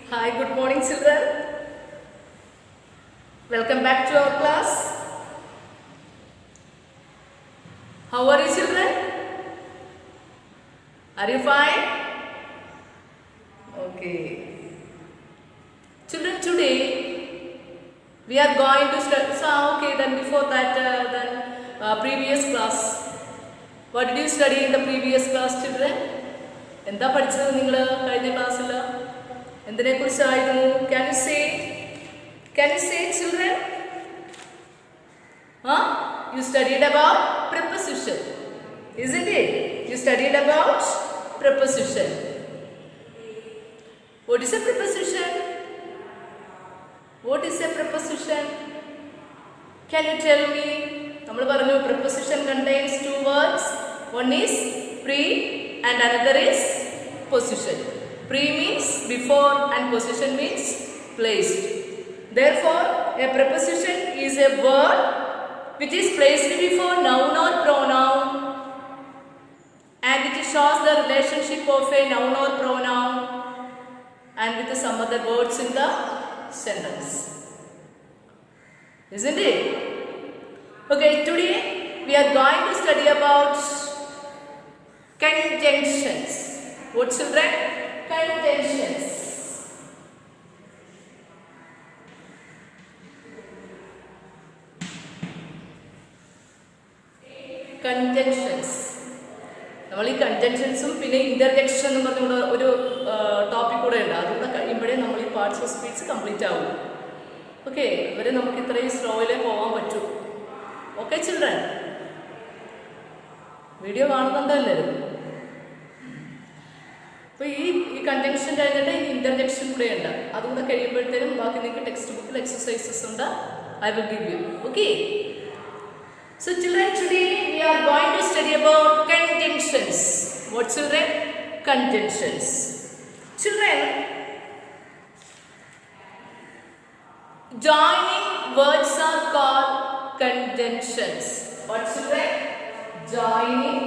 Hi, good morning, children. Welcome back to our class. How are you, children? Are you fine? Okay. Children, today we are going to study. Okay, then before that, previous class. What did you study in the previous class, children? എന്താ പഠിച്ചത് നിങ്ങൾ കഴിഞ്ഞ ക്ലാസ്സിൽ എന്തിനെക്കുറിച്ചായിരുന്നു? Can you say, children? You studied about preposition, isn't it? You studied about preposition. What is a preposition? What is a preposition? Can you tell me? നമ്മൾ പറഞ്ഞു preposition contains two words. One is pre and another is position. Pre means before and position means placed. Therefore, a preposition is a word which is placed before noun or pronoun and it shows the relationship of a noun or pronoun and with some other words in the sentence. Isn't it? Okay, today we are going to study about conjunctions. What, children? Conjunctions. Conjunctions. നമ്മൾ ഈ കൺജങ്ഷൻസും പിന്നെ interjection എന്ന് പറഞ്ഞുകൊണ്ട് ഒരു topic കൂടെ ഉണ്ട്. അതുകൂടെ കഴിയുമ്പോഴേ നമ്മൾ ഈ പാർട്സ് ഓഫ് സ്പീച്ച് കംപ്ലീറ്റ് ആവും. ഓക്കെ, ഇവരെ നമുക്ക് ഇത്രയും സ്ലോയിലേ പോകാൻ പറ്റൂ. ഓക്കെ ചിൽഡ്രൻ, വീഡിയോ കാണുന്നുണ്ടല്ലേ? അപ്പോൾ ഈ കൺജങ്ഷൻ കഴിഞ്ഞിട്ട് ഈ ഇന്റർജെക്ഷൻ കൂടെ ഉണ്ട്. അതുകൂടെ കഴിയുമ്പോഴത്തേനും ബാക്കി നിങ്ങൾക്ക് ടെക്സ്റ്റ് ബുക്കിൽ എക്സസൈസസ് ഉണ്ട്. I will give you. Okay. So children, today we are going to study about conjunctions. What, children? Conjunctions. Children, joining words are called conjunctions. What, children? Joining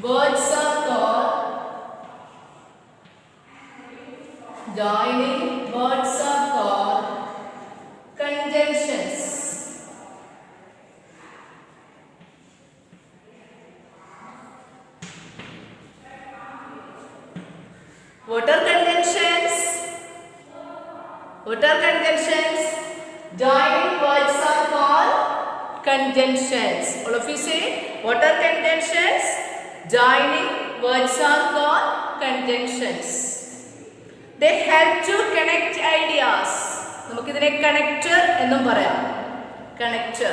words are called conjunctions. What are conjunctions? What are conjunctions? Joining words are called conjunctions. All of you say, what are conjunctions? Joining words are called conjunctions. They help to connect ideas. നമുക്കിതിനെ connector എന്നും പറയാം. Connector.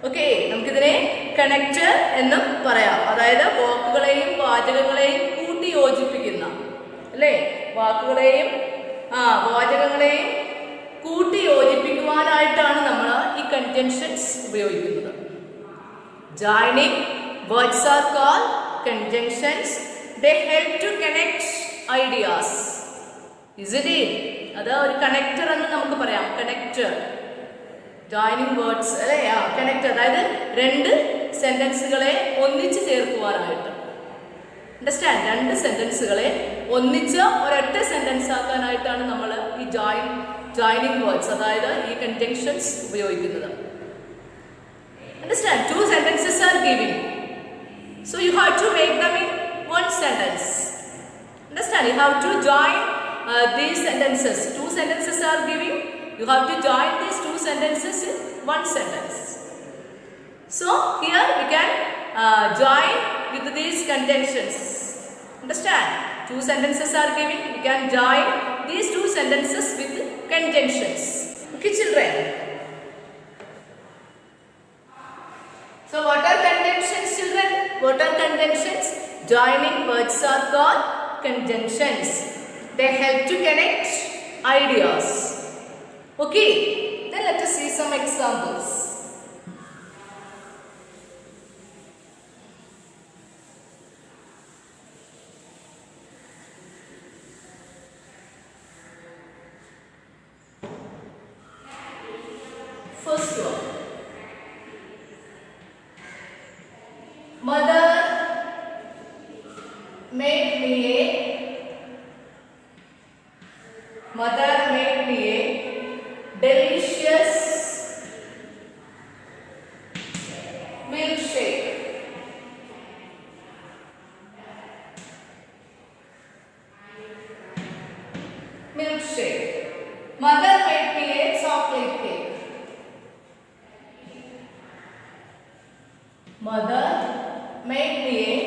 Okay, നമുക്കിതിനെ connector എന്നും പറയാം. അതായത് വാക്കുകളെയും വാചകങ്ങളെയും കൂട്ടി യോജിപ്പിക്കുന്ന, അല്ലേ? വാക്കുകളെയും വാചകങ്ങളെയും കൂട്ടി യോജിപ്പിക്കുവാനായിട്ടാണ് നമ്മൾ ഈ കൺജങ്ഷൻസ് ഉപയോഗിക്കുന്നത്. Joining words are called conjunctions. They help to connect ideas. Isn't it? അത് ഒരു കണക്ടർ എന്ന് നമുക്ക് പറയാം. കണക്ടർ, ജോയിനിങ് വേർഡ്സ്, അല്ലേ? കണക്ടർ, അതായത് രണ്ട് സെന്റൻസുകളെ ഒന്നിച്ച് ചേർക്കുവാനായിട്ട്. അണ്ടർസ്റ്റാൻഡ്? രണ്ട് സെന്റൻസുകളെ ഒന്നിച്ച് ഒരൊറ്റ സെന്റൻസ് ആക്കാനായിട്ടാണ് നമ്മൾ ഈ ജോയിനിങ് വേർഡ്സ്, അതായത് ഈ കൺജങ്ഷൻസ് ഉപയോഗിക്കുന്നത്. Understand? Two sentences are given, so you have to make them in one sentence. Understand? You have to join these sentences. Two sentences are given. You have to join these two sentences in one sentence. So here we can join with these conjunctions. Understand? Two sentences are given. We can join these two sentences with conjunctions. Okay, children. So what are conjunctions, children? What are conjunctions? Joining words are called conjunctions. They help to connect ideas. Okay, then let us see some examples. First one. Mother made me a Mother made me a delicious milkshake. Milkshake. Mother made me a chocolate cake. Mother made me a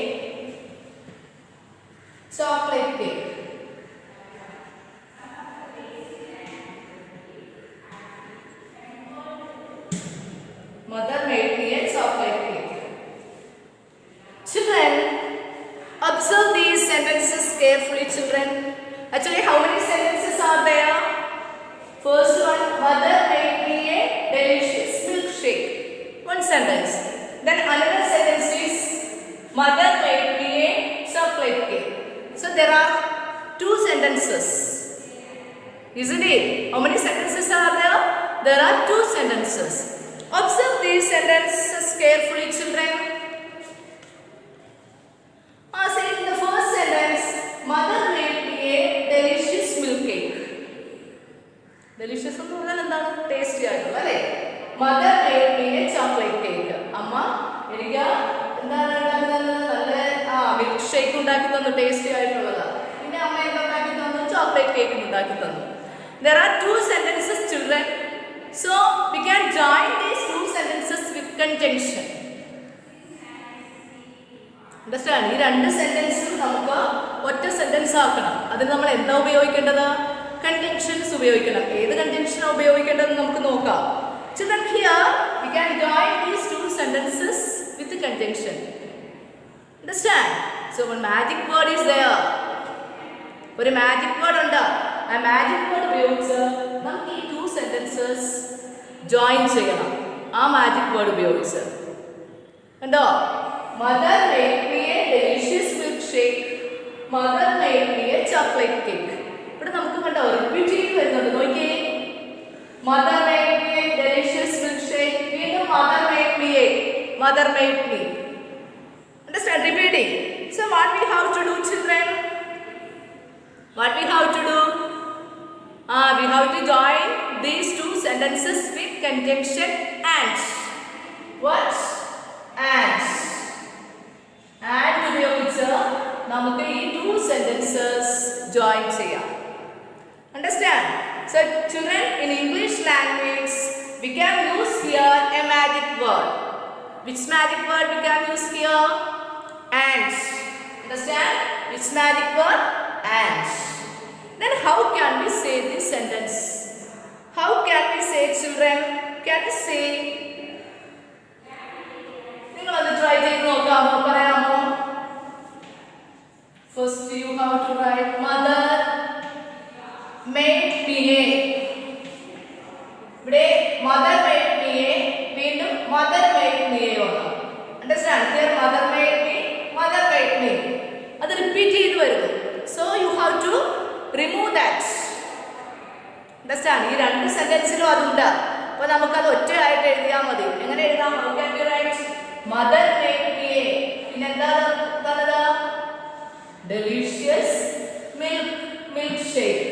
chocolate cake. Mother made me a chocolate cake. Children, observe these sentences carefully, children. Actually, how many sentences are there? First one, mother made me a delicious milkshake. One sentence. Then another sentence is, mother made me a chocolate cake. So there are two sentences. Isn't it? How many sentences are there? There are two sentences. Observe these sentences carefully, children. Say in the first sentence, mother made me a delicious milk cake. Delicious എന്ന് പറഞ്ഞാൽ എന്താണ്? Tasty ആയിട്ടുള്ള അല്ലേ? Mother made me a chocolate cake. അമ്മ എനിക്ക് എന്താണ് നല്ല milk shake ഉണ്ടാക്കി തന്നു, ടേസ്റ്റി ആയിട്ടുള്ളത്. പിന്നെ അമ്മ എന്തുണ്ടാക്കി തന്നു? ചോക്ലേറ്റ് കേക്ക് ഉണ്ടാക്കി തന്നു. There are two sentences, children. So we can join these two sentences with conjunction. Understand? ഈ രണ്ട് സെന്റൻസും നമുക്ക് ഒറ്റ സെന്റൻസ് ആക്കണം. അതിന് നമ്മൾ എന്താ ഉപയോഗിക്കേണ്ടത്? കൺജങ്ഷൻസ് ഉപയോഗിക്കണം. ഏത് കൺജങ്ഷനാണ് ഉപയോഗിക്കേണ്ടതെന്ന് നമുക്ക് നോക്കാം. Children, here we can join these two sentences with the conjunction. Understand? So one magic word is there. ഒരു മാജിക് വേർഡ് ഉണ്ട്. ആ മാജിക് വേർഡ് ഉപയോഗിച്ച് നമുക്ക് ഈ ടു സെന്റൻസസ് ജോയിൻ ചെയ്യണം. ആ മാജിക് വേർഡ് ഉപയോഗിച്ച് കണ്ടോ? Mother made me a delicious milk shake. Mother made me a chocolate cake. ഇവിടെ നമുക്ക് കണ്ടോ റിപ്പീറ്റ് ചെയ്ത് വരുന്നുണ്ട്. നോക്കിയേ, mother made me a delicious milk shake. വീണ്ടും mother made me a. Mother made me. Understand? Repeating. So what we have to do, children? What we have to do? We have to join these two sentences with conjunction and. What? And. And ഉപയോഗിച്ച് നമുക്ക് ഈ two sentences join ചെയ്യാം. Understand? So children, in English language we can use here a magic word. Which magic word we can use here? And. Understand? Which magic word? And. Then how can we say this sentence? How can we say, children? Can we say? നിങ്ങൾ അത് try ചെയ്ത് നോക്കാമോ? പറയാമോ? First you have to write mother made me a. ഇവിടെ mother made me a. വീണ്ടും mother made me a വന്നു. Understand? Here mother made me, mother made me. അത് repeat ചെയ്ത് വരുന്നു. So you have to remove that. Understand? ഈ രണ്ട് സെന്റൻസിലും അതുണ്ട്. അപ്പോൾ നമുക്കത് ഒറ്റയായിട്ട് എഴുതിയാൽ മതി. എങ്ങനെ എഴുതാം? How can we write? Mother made me a. പിന്നെ എന്താ തന്നത്? Delicious milkshake.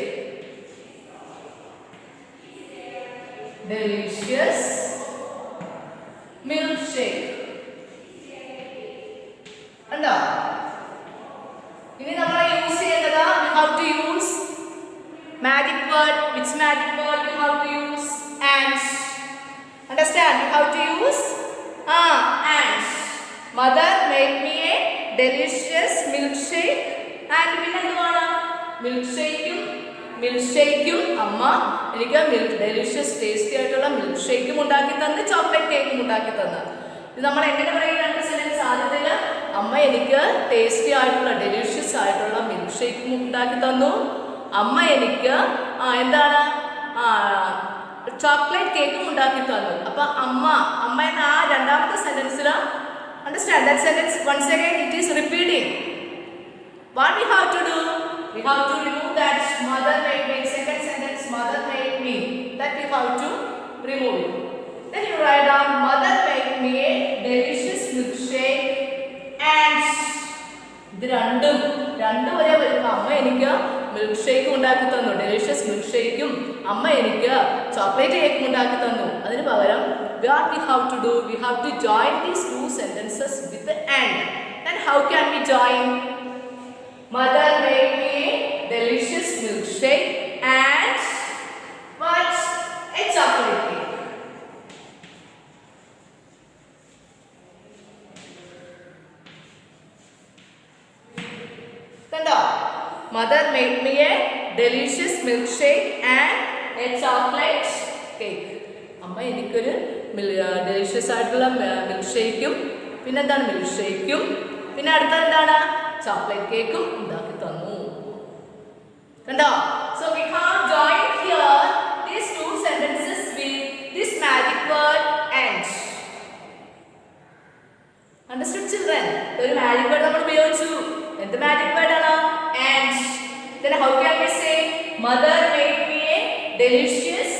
Delicious milkshake. ഉണ്ടോ? ഇനി നമ്മൾ യൂസ് ചെയ്യേണ്ടത് we have to use magic word. Which magic word we have to use? And. Understand? We have to use and. Mother made me a delicious milkshake. And പിന്നെ എന്തുവാണ്? Milk അമ്മ എനിക്ക് delicious tasty ആയിട്ടുള്ള milk ഷേക്കും ഉണ്ടാക്കി തന്ന്, chocolate കേക്കും ഉണ്ടാക്കി തന്ന്. ഇത് നമ്മൾ എങ്ങനെ പറയും? രണ്ട് സെന്റൻസ്. ആദ്യത്തേല് അമ്മ എനിക്ക് ടേസ്റ്റി ആയിട്ടുള്ള ഡെലിഷ്യസ് ആയിട്ടുള്ള മിൽക്ക് ഷേക്കും ഉണ്ടാക്കി തന്നു. അമ്മ എനിക്ക് എന്താണ് ചോക്ലേറ്റ് കേക്കും ഉണ്ടാക്കി തന്നു. അപ്പൊ അമ്മ എന്ന ആ രണ്ടാമത്തെ സെന്റൻസിൽ understand that sentence once again it is repeating. What we have to do? We have to remove that mother made me. Second sentence, mother made me. That we have to remove it. Then you write down mother made me a delicious milkshake and ഇത് രണ്ടും വരെ വരുമ്പോൾ അമ്മ എനിക്ക് milk shake ഉണ്ടാക്കി തന്നു. Delicious milk ഷേക്കും അമ്മ എനിക്ക് ചോക്ലേറ്റ് കേക്കും ഉണ്ടാക്കി തന്നു. അതിന് പകരം what we have to do, we have to join these two sentences with the and how can we join? Mother made me a delicious milkshake and what? A chocolate cake. Kanda, mother made me a delicious milkshake and a chocolate cake. അമ്മ എനിക്കൊരു delicious ആയിട്ടുള്ള milk ഷേക്കും പിന്നെന്താണ് milk ഷേക്കും പിന്നെ അടുത്തത് എന്താണ് chocolate കേക്കും ഉണ്ടാക്കി തന്നു. കണ്ടോ? So we have joined here these two sentences with this magic word and. Understood children? ഒരു magic word നമ്മൾ ഉപയോഗിച്ചു. എന്ത് magic word ആണ്? And. Then how can we say mother made me a delicious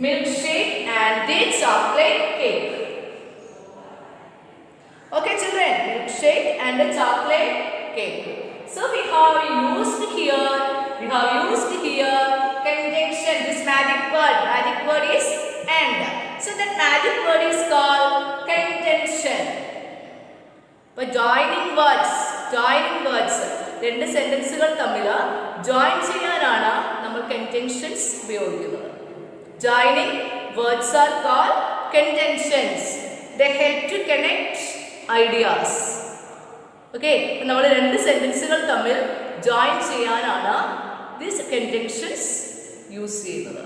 milkshake and a chocolate cake. Okay children, milkshake and a chocolate cake. So we have used here conjunction, this magic word is and. So that magic word is called conjunction. But joining words രണ്ട് സെന്റൻസുകൾ തമ്മിൽ join ചെയ്യാനാണ് നമ്മൾ conjunctions ഉപയോഗിക്കുന്നത്. Joining words are called conjunctions. They help to connect ideas. Okay, നമ്മൾ രണ്ട് സെന്റൻസുകൾ തമ്മിൽ join ചെയ്യാനാണ് these conjunctions use ചെയ്യുന്നത്.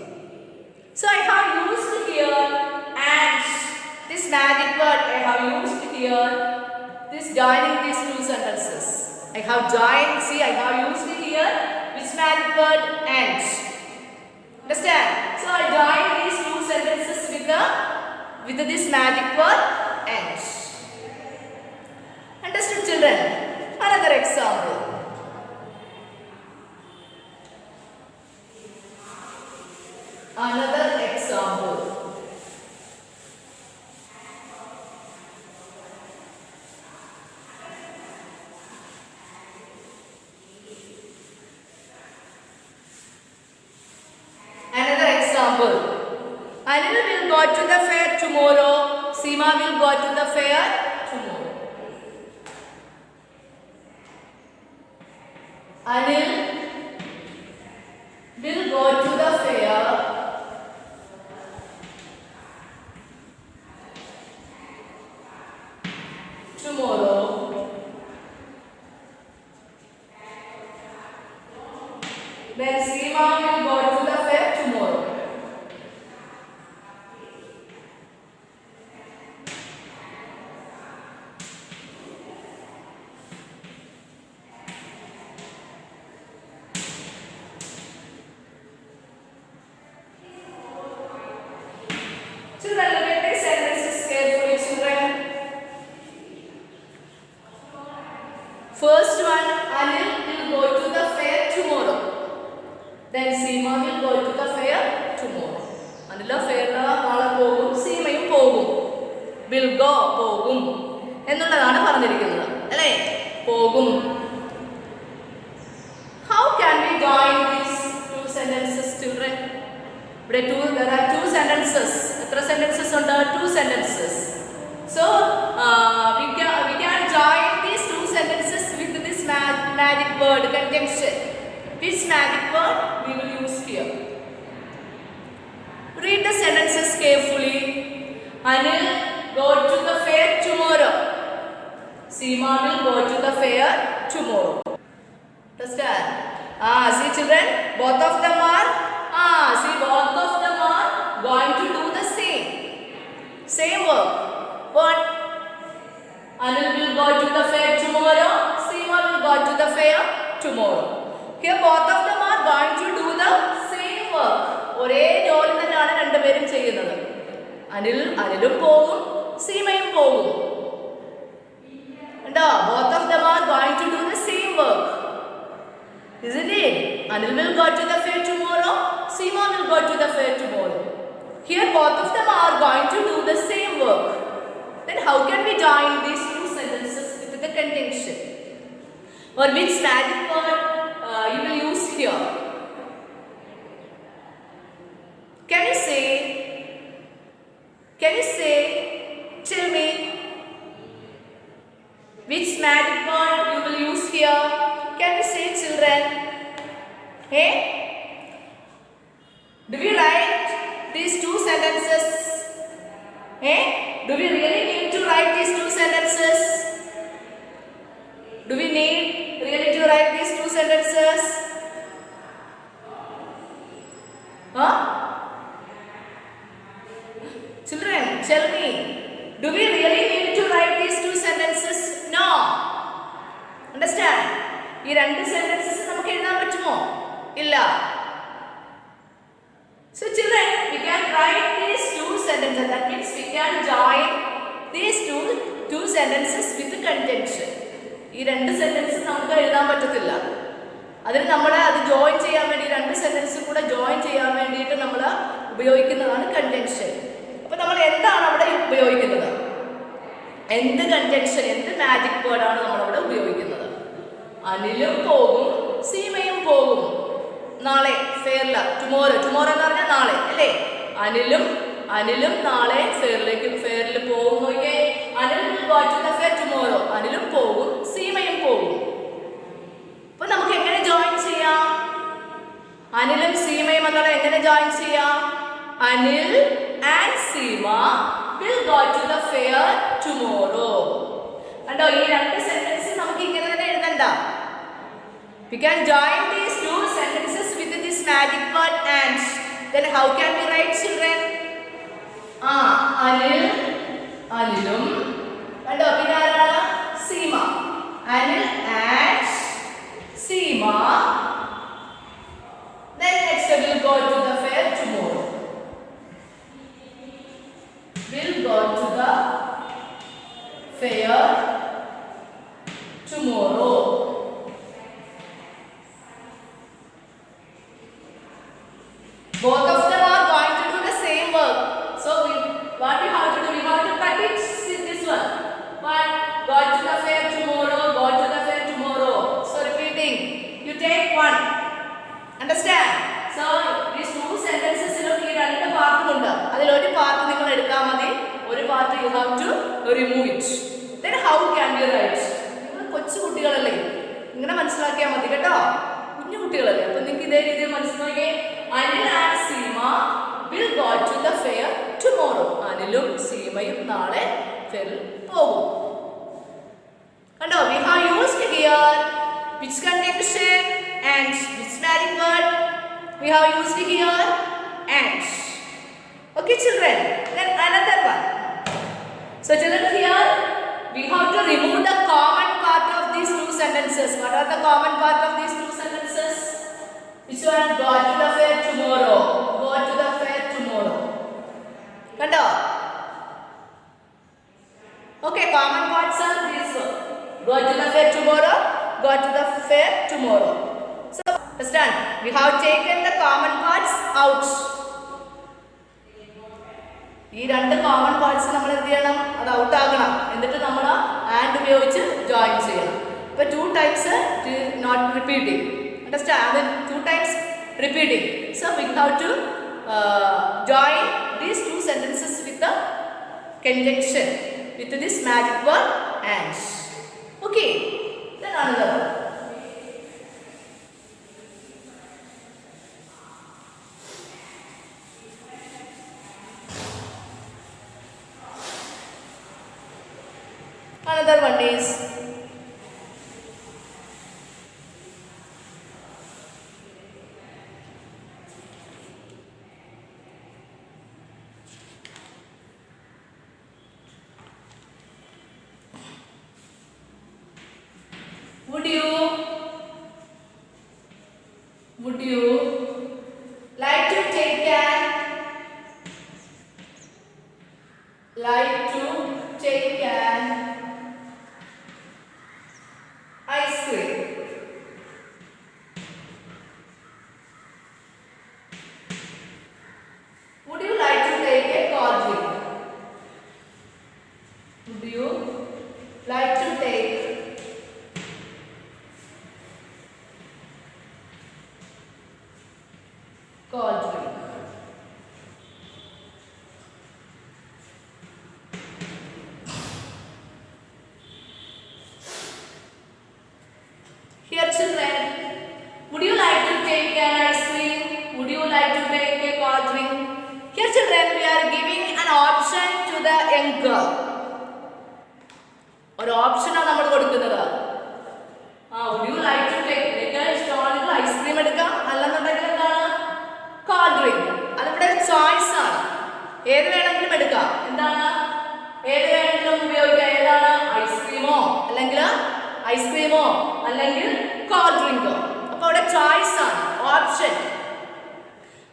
So I have used here and this magic word. I have used here this joining these two sentences. I have joined. See, I have used here which magic word and. Understand? So I join these two sentences with this magic word and. Understood children? Another example. Another example. Anil will go to the fair tomorrow. Seema will go to the fair tomorrow. Anil will go to the fair tomorrow. Then Seema will go to the fair tomorrow. Children, look at these sentences carefully, children. First one, Anil will go to the fair tomorrow. Then Seema will go to the fair tomorrow. Anil fair നാളെ പോകും, സീമയും പോകും. Will go പോകും എന്നുള്ളതാണ് പറഞ്ഞിരിക്കുന്നത്, അല്ലേ? പോകും. How can we join these two sentences, children? There are two sentences. Etra sentences ഉണ്ട്? Two sentences. So we can join these two sentences with this magic word conjunction. Which magic word we will use here? Read the sentences carefully. Anil go to the fair tomorrow. Seema will go to the fair tomorrow. Understand? See children, both of them are going to do the same work. But Anil will go to the fair tomorrow. Seema will go to the fair tomorrow. Here both of them are going to do the same work. ഒരേ ജോലി തന്നെയാണ് രണ്ടുപേരും ചെയ്യുന്നത്. അനിലും പോകും, സീമയും പോകും. കണ്ടോ? Both of them are going to do the same work. Isn't it? Anil will go to the fair tomorrow. Seema will go to the fair tomorrow. Here both of them are going to do the same work. Then how can we join these two sentences with the conjunction? Or which magic word you will use here? children? Hey? Do we write these two sentences? Hey? Do we really need to write these two sentences? Do we need really to write these two sentences? Huh? Children, tell me. Do we really need to write these two sentences? No. Understand? ഈ രണ്ട് sentences നമുക്ക് എഴുതാൻ പറ്റുമോ? ഇല്ല. So children, we can write these two sentences. That means we can join these two sentences with conjunction. ഈ രണ്ട് sentence നമുക്ക് എഴുതാൻ പറ്റത്തില്ല. അതിന് നമ്മൾ അത് ജോയിൻ ചെയ്യാൻ വേണ്ടി രണ്ട് സെന്റൻസും കൂടെ ജോയിൻ ചെയ്യാൻ വേണ്ടിയിട്ട് നമ്മൾ ഉപയോഗിക്കുന്നതാണ് കൺജങ്ഷൻ. അപ്പോൾ നമ്മൾ എന്താണ് അവിടെ ഉപയോഗിക്കുന്നത്? എന്ത് കൺജങ്ഷൻ, എന്ത് മാജിക് വേർഡാണ് നമ്മൾ അവിടെ ഉപയോഗിക്കുന്നത്? അനിലും പോകും, സീമയും പോകും. നാളെ ഫെയറില, ടുമോറോ എന്ന് പറഞ്ഞാൽ നാളെ അല്ലേ? അനിലും നാളെ ഫെയറിൽ പോകും. നോക്കിയേ, Anil will go to the fair tomorrow. അനിലും പോകും, സീമയും പോകും. അപ്പൊ നമുക്ക് എങ്ങനെ ജോയിൻ ചെയ്യാം? അനിലും സീമയും എന്നുള്ള എങ്ങനെ ജോയിൻ ചെയ്യാം? Anil and Seema will go to the fair tomorrow. കണ്ടോ, ഈ രണ്ട് സെന്റൻസ് നമുക്ക് ഇങ്ങനെ തന്നെ എഴുതണ്ട. We can join these two sentences with this magic word and. Then how can we write, children? അനിലും കണ്ടോ, പിന്നെ ആരാണ്? Seema. Anil and Seema. Then next will go to the fair tomorrow. Will go to the fair tomorrow. Both of them are going to do the same work. So what we have to do? We have to cut it in this one. One, go to the fair tomorrow. Go to the fair tomorrow. So repeating. You take one. Understand? So these two sentences ഈ രണ്ട് പാർട്ടും ഉണ്ട്. അതിൽ ഒരു part നിങ്ങൾ എടുക്കാൻ മതി, ഒരു part you have to remove it. Then how can you write? നിങ്ങൾ കൊച്ചു കുട്ടികളല്ലേ, ഇങ്ങനെ മനസ്സിലാക്കിയാൽ മതി കേട്ടോ. കുഞ്ഞു കുട്ടികളല്ലേ, അപ്പൊ നിങ്ങൾക്ക് ഇതേ രീതിയിൽ മനസ്സിലാക്കിയേ. Anil and Seema will go to the fair tomorrow. അനിലും സീമയും നാളെ ഫെയറിൽ പോകും. കണ്ടോ, we have used here which conjunction and which magic word we have used here and. Okay children, then another one. So children, here we have to remove the common part of these two sentences. What are the common part of these two sentences? Which one? Go to the fair tomorrow. Go to the fair tomorrow. Kando? Okay, common parts are these. Go to the fair tomorrow. Go to the fair tomorrow. So, understand? We have taken the common parts out. ഈ രണ്ട് common parts നമ്മൾ എന്ത് ചെയ്യണം? അത് out ആക്കണം. എന്നിട്ട് നമ്മൾ and ഉപയോഗിച്ച് ജോയിൻ ചെയ്യണം. അപ്പോൾ 2 times not repeating. Understand? And then 2 times repeating. So we have to join these two sentences with the conjunction with this magic word and. Okay. Then another one. Another one is would you like to take an ice cream? Would you like to take a cold drink? Would you like to take cold drink? Here children, we are giving an option to the young girl. ഒരു ഓപ്ഷനാണ് നമ്മൾ കൊടുക്കുന്നത്. Would you like to take? നിങ്ങൾക്ക് ഇഷ്ടമാണെങ്കിൽ ice cream എടുക്കാം, അല്ലെന്നുണ്ടെങ്കിൽ എന്താണ് called drink. അതിവിടെ ചോയ്സ് ആണ്. ഏത് വേണമെങ്കിലും എടുക്കാം. എന്താണ് ഏത് വേണമെങ്കിലും ഉപയോഗിക്കാം. ഏതാണ് ഐസ്ക്രീമോ അല്ലെങ്കിൽ കോൾഡ് ഡ്രിങ്കോ. അപ്പോൾ അവിടെ ചോയ്സ് ആണ്, option.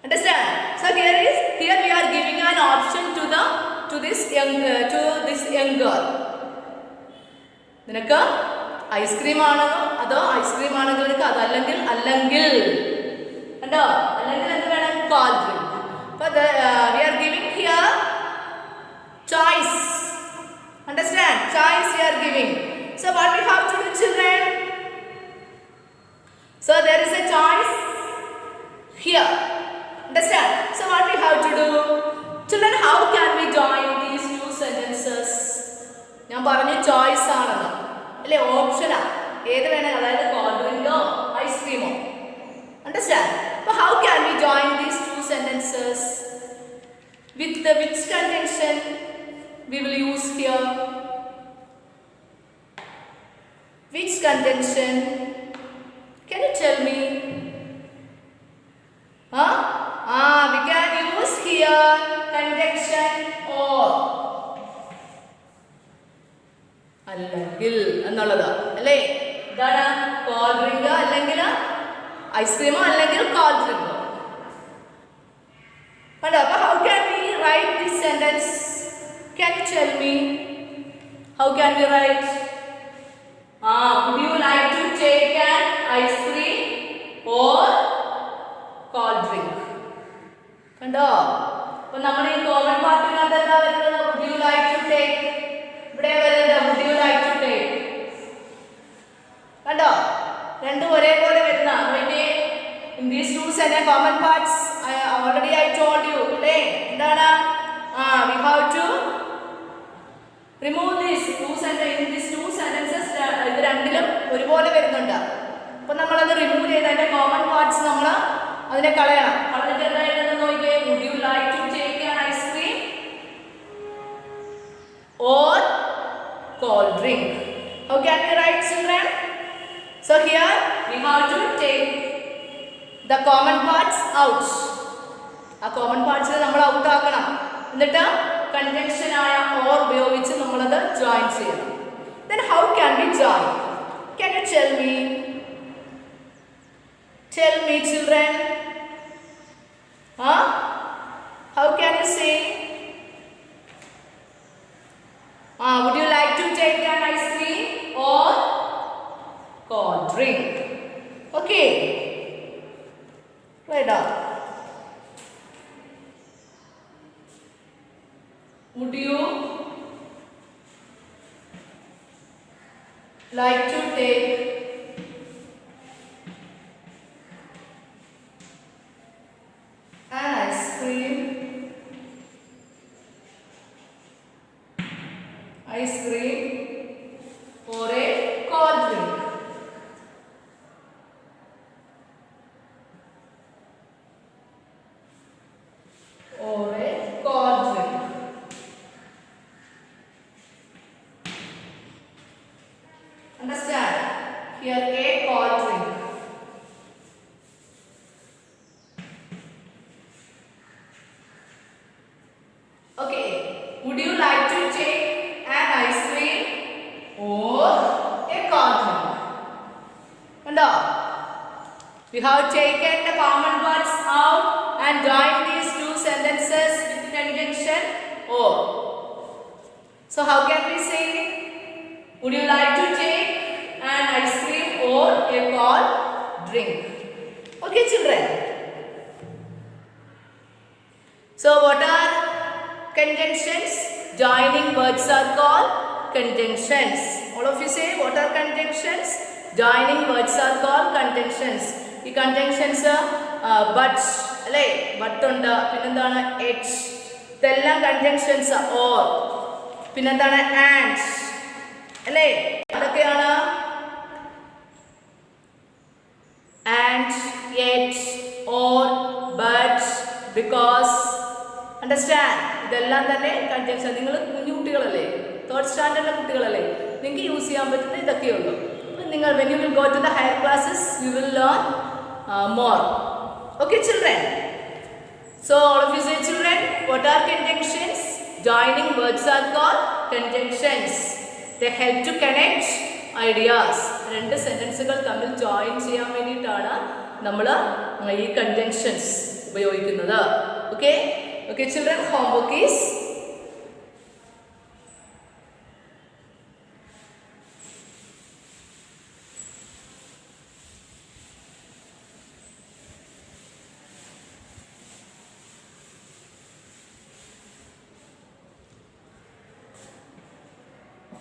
Understand? So here we are giving an option to this young girl. നിനക്ക് ഐസ്ക്രീം ആണോ അതോ ഐസ്ക്രീം ആണെങ്കിൽ നിനക്ക് അതല്ലെങ്കിൽ കണ്ടോ അല്ലെങ്കിൽ എന്ത് വേണം കോൾഡ് ഡ്രിങ്ക്. അപ്പോൾ we are giving here choice. Understand? Choice we are giving. So what we have to do, children? So there is a choice here. Understand? So what we have to do? Children, how can we join these two sentences? ഞാൻ പറഞ്ഞു choice ആണെന്ന് അല്ലേ, ഓപ്ഷനാ. ഏത് വേണം, അതായത് called ഡ്രിങ്കോ ഐസ്ക്രീമോ. Understand? But how can we join these two sentences? With which conjunction we will use here? Which conjunction? Can you tell me? We can use here conjunction or. അല്ലെങ്കിൽ എന്നുള്ളത് അല്ലേ. ഇതാണ് കോൾഡ് ഡ്രിങ്ക് അല്ലെങ്കിൽ ഐസ്ക്രീമോ അല്ലെങ്കിൽ called ഡ്രിങ്കോ. കണ്ടോ? അപ്പോൾ how can we write this sentence? Can you tell me? How can we write? Would you like to take an ice cream or cold drink? കണ്ടോ? അപ്പോൾ നമ്മൾ ഈ കോമൺ പാർട്ടിനകത്ത് എന്താ വരുന്നത്? Would you like to take? ഇവിടെ വരുന്നത് would you like to take. കണ്ടോ? രണ്ടും ഒരേപോലെ വരുന്ന. നോക്കിയേ, in these two sentence common parts already I told you അല്ലേ. എന്താണ്? We have to remove these two sentences. In these two sentences ഇത് രണ്ടിലും ഒരുപോലെ വരുന്നുണ്ട്. അപ്പോൾ നമ്മളത് റിമൂവ് ചെയ്ത് അതിൻ്റെ കോമൺ പാർട്സ് നമ്മൾ അതിനെ കളയണം. കളഞ്ഞിട്ട് എന്തായിരുന്നു നോക്കിയേ, would you like to take an ice cream or cold drink? How can we write, children? So here we have to take the common parts out. ആ കോമൺ പാർട്സിനെ നമ്മൾ ഔട്ട് ആക്കണം. എന്നിട്ട് കൺജങ്ഷൻ ആയ ഓർ ഉപയോഗിച്ച് നമ്മളത് ജോയിൻ ചെയ്യണം. Then how can we join? Can you tell me? Tell me, children. How can you say? Would you like to take an ice cream or cold drink? Okay. Right up. Would you like to take an ice cream or a cold drink? Or a cold drink. Understand? Here a cold drink. Okay. Would you like to take an ice cream or a cold drink? Kando? We have taken the common parts out and joined these two sentences with conjunction or. So how can we say? Would you like to take an ice cream or a cold drink? Okay, children. So what are conjunctions? Joining words are called conjunctions. All of you say, what are conjunctions? Joining words are called conjunctions. The conjunctions but അല്ലേ, but ഉണ്ട്, പിന്നെന്താണ് h, ഇതെല്ലാം conjunctions or, പിന്നെന്താണ് and അല്ലേ, അതൊക്കെയാണ് and, yet, or, but, because. Understand? ഇതെല്ലാം തന്നെ conjunction. നിങ്ങൾ കുഞ്ഞു കുട്ടികളല്ലേ, തേർഡ് സ്റ്റാൻഡേർഡിലെ കുട്ടികളല്ലേ, നിങ്ങൾക്ക് യൂസ് ചെയ്യാൻ പറ്റുന്ന ഇതൊക്കെയുള്ളൂ. നിങ്ങൾ when you will go to the higher classes you will learn more. Okay children, so all of you say children, what are conjunctions? Joining words are called conjunctions. They help to connect ideas. രണ്ട് സെന്റൻസുകൾ തമ്മിൽ join ചെയ്യാൻ വേണ്ടിയിട്ടാണ് നമ്മൾ ഈ conjunctions ഉപയോഗിക്കുന്നത്. Okay okay children, homework is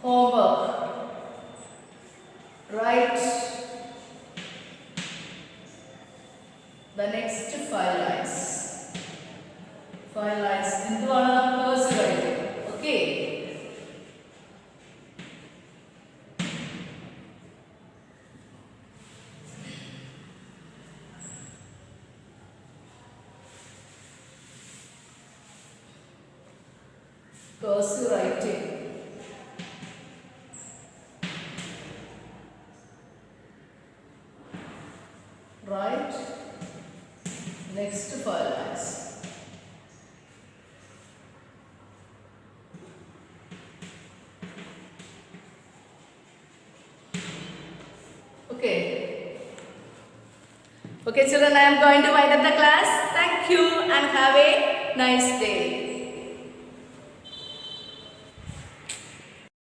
homework. Write the next 5 lines. 5 lines into our curse writing. Okay. Cursive writing. Write next 5 lines. Okay. Okay children, I am going to wind up the class. Thank you and have a nice day.